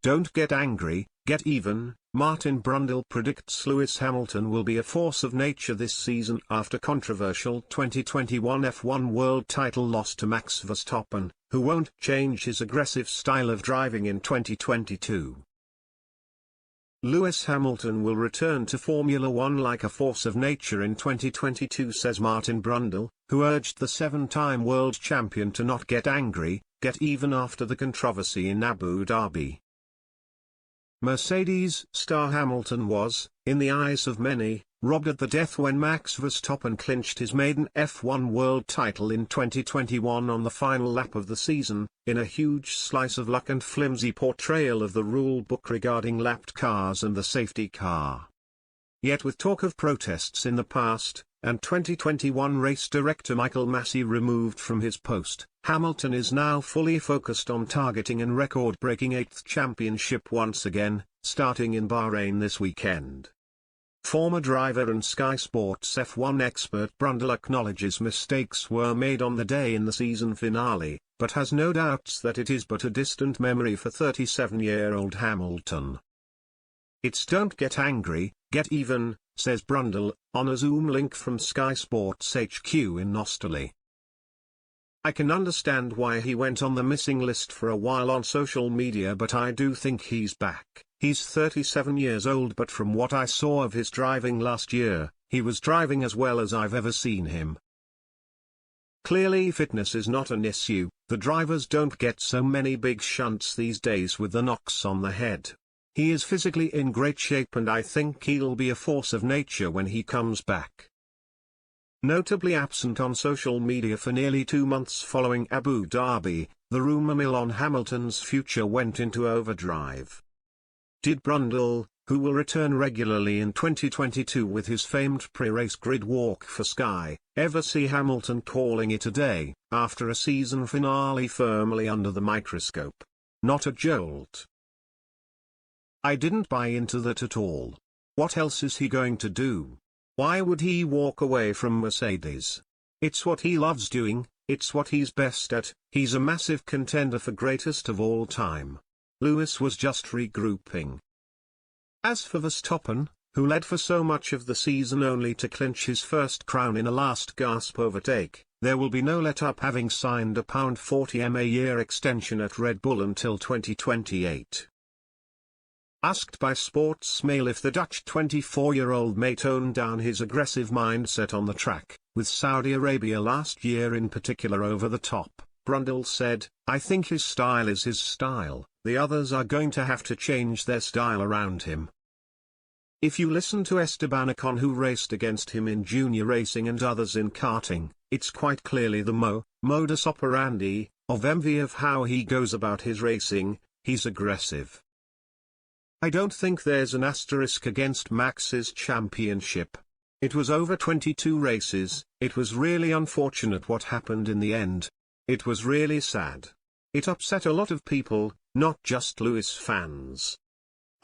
Don't get angry, get even. Martin Brundle predicts Lewis Hamilton will be a force of nature this season after controversial 2021 F1 world title loss to Max Verstappen, who won't change his aggressive style of driving in 2022. Lewis Hamilton will return to Formula One like a force of nature in 2022, says Martin Brundle, who urged the seven-time world champion to not get angry, get even after the controversy in Abu Dhabi. Mercedes star Hamilton was, in the eyes of many, robbed at the death when Max Verstappen clinched his maiden F1 world title in 2021 on the final lap of the season, in a huge slice of luck and flimsy portrayal of the rule book regarding lapped cars and the safety car. Yet with talk of protests in the past, and 2021 race director Michael Massey removed from his post, Hamilton is now fully focused on targeting an record-breaking 8th championship once again, starting in Bahrain this weekend. Former driver and Sky Sports F1 expert Brundle acknowledges mistakes were made on the day in the season finale, but has no doubts that it is but a distant memory for 37-year-old Hamilton. "It's don't get angry, get even," says Brundle, on a Zoom link from Sky Sports HQ in Nostally. "I can understand why he went on the missing list for a while on social media, but I do think he's back. He's 37 years old, but from what I saw of his driving last year, he was driving as well as I've ever seen him. Clearly fitness is not an issue, the drivers don't get so many big shunts these days with the knocks on the head. He is physically in great shape and I think he'll be a force of nature when he comes back." Notably absent on social media for nearly 2 months following Abu Dhabi, the rumour mill on Hamilton's future went into overdrive. Did Brundle, who will return regularly in 2022 with his famed pre-race grid walk for Sky, ever see Hamilton calling it a day, after a season finale firmly under the microscope? Not a jolt. "I didn't buy into that at all. What else is he going to do? Why would he walk away from Mercedes? It's what he loves doing, it's what he's best at, he's a massive contender for greatest of all time." Lewis was just regrouping. As for Verstappen, who led for so much of the season only to clinch his first crown in a last-gasp overtake, there will be no let-up, having signed a £40m a year extension at Red Bull until 2028. Asked by Sportsmail if the Dutch 24-year-old may tone down his aggressive mindset on the track, with Saudi Arabia last year in particular over the top, Brundle said, "I think his style is his style, the others are going to have to change their style around him." If you listen to Esteban Ocon, who raced against him in junior racing and others in karting, it's quite clearly the modus operandi, of envy of how he goes about his racing. He's aggressive. I don't think there's an asterisk against Max's championship. It was over 22 races, it was really unfortunate what happened in the end. It was really sad. It upset a lot of people, not just Lewis fans.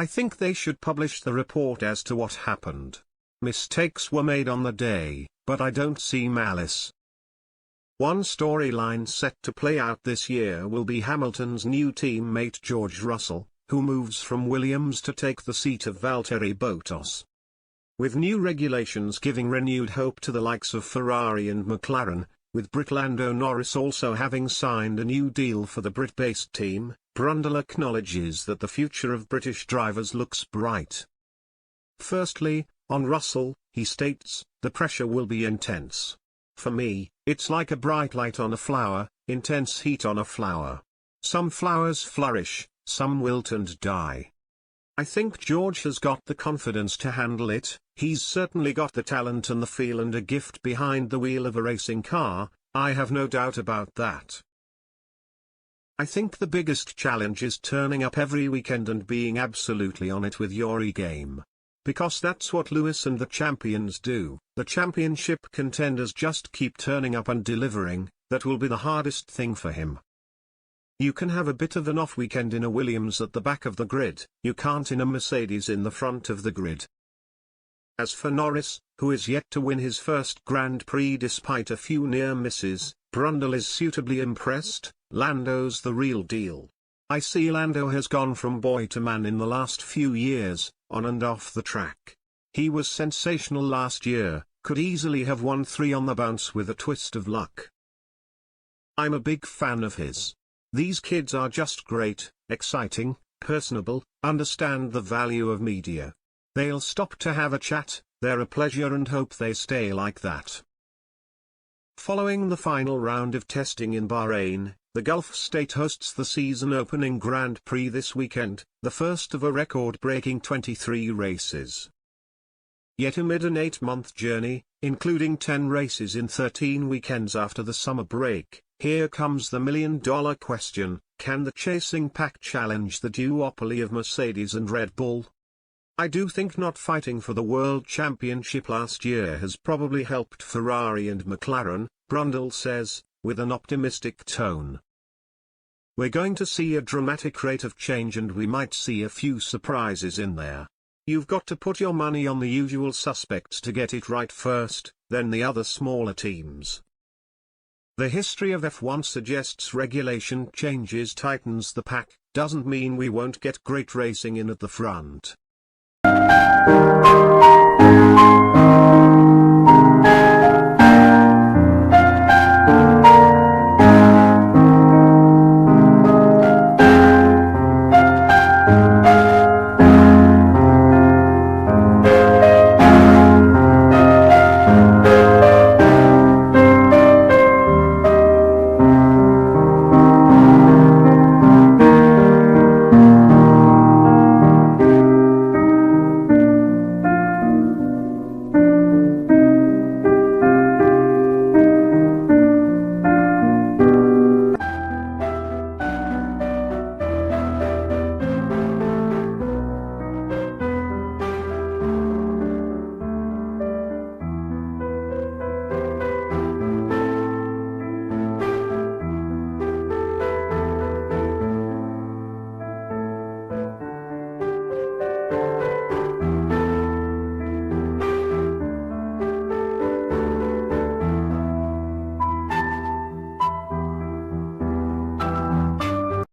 I think they should publish the report as to what happened. Mistakes were made on the day, but I don't see malice. One storyline set to play out this year will be Hamilton's new teammate George Russell, who moves from Williams to take the seat of Valtteri Bottas. With new regulations giving renewed hope to the likes of Ferrari and McLaren, with Lando Norris also having signed a new deal for the Brit-based team, Brundle acknowledges that the future of British drivers looks bright. Firstly, on Russell, he states, "The pressure will be intense. For me, it's like a bright light on a flower, intense heat on a flower. Some flowers flourish, some wilt and die. I think George has got the confidence to handle it, he's certainly got the talent and the feel and a gift behind the wheel of a racing car, I have no doubt about that. I think the biggest challenge is turning up every weekend and being absolutely on it with your E-game. Because that's what Lewis and the champions do, the championship contenders just keep turning up and delivering, that will be the hardest thing for him. You can have a bit of an off weekend in a Williams at the back of the grid, you can't in a Mercedes in the front of the grid." As for Norris, who is yet to win his first Grand Prix despite a few near misses, Brundle is suitably impressed. "Lando's the real deal. I see Lando has gone from boy to man in the last few years, on and off the track. He was sensational last year, could easily have won 3 on the bounce with a twist of luck. I'm a big fan of his. These kids are just great, exciting, personable, understand the value of media. They'll stop to have a chat, they're a pleasure and hope they stay like that. Following the final round of testing in Bahrain, the Gulf state hosts the season-opening Grand Prix this weekend, the first of a record-breaking 23 races. Yet amid an 8-month journey, including 10 races in 13 weekends after the summer break, here comes the million-dollar question: can the chasing pack challenge the duopoly of Mercedes and Red Bull? I do think not fighting for the World Championship last year has probably helped Ferrari and McLaren, Brundle says, with an optimistic tone. We're going to see a dramatic rate of change and we might see a few surprises in there. You've got to put your money on the usual suspects to get it right first, then the other smaller teams. The history of F1 suggests regulation changes tightens the pack, doesn't mean we won't get great racing in at the front.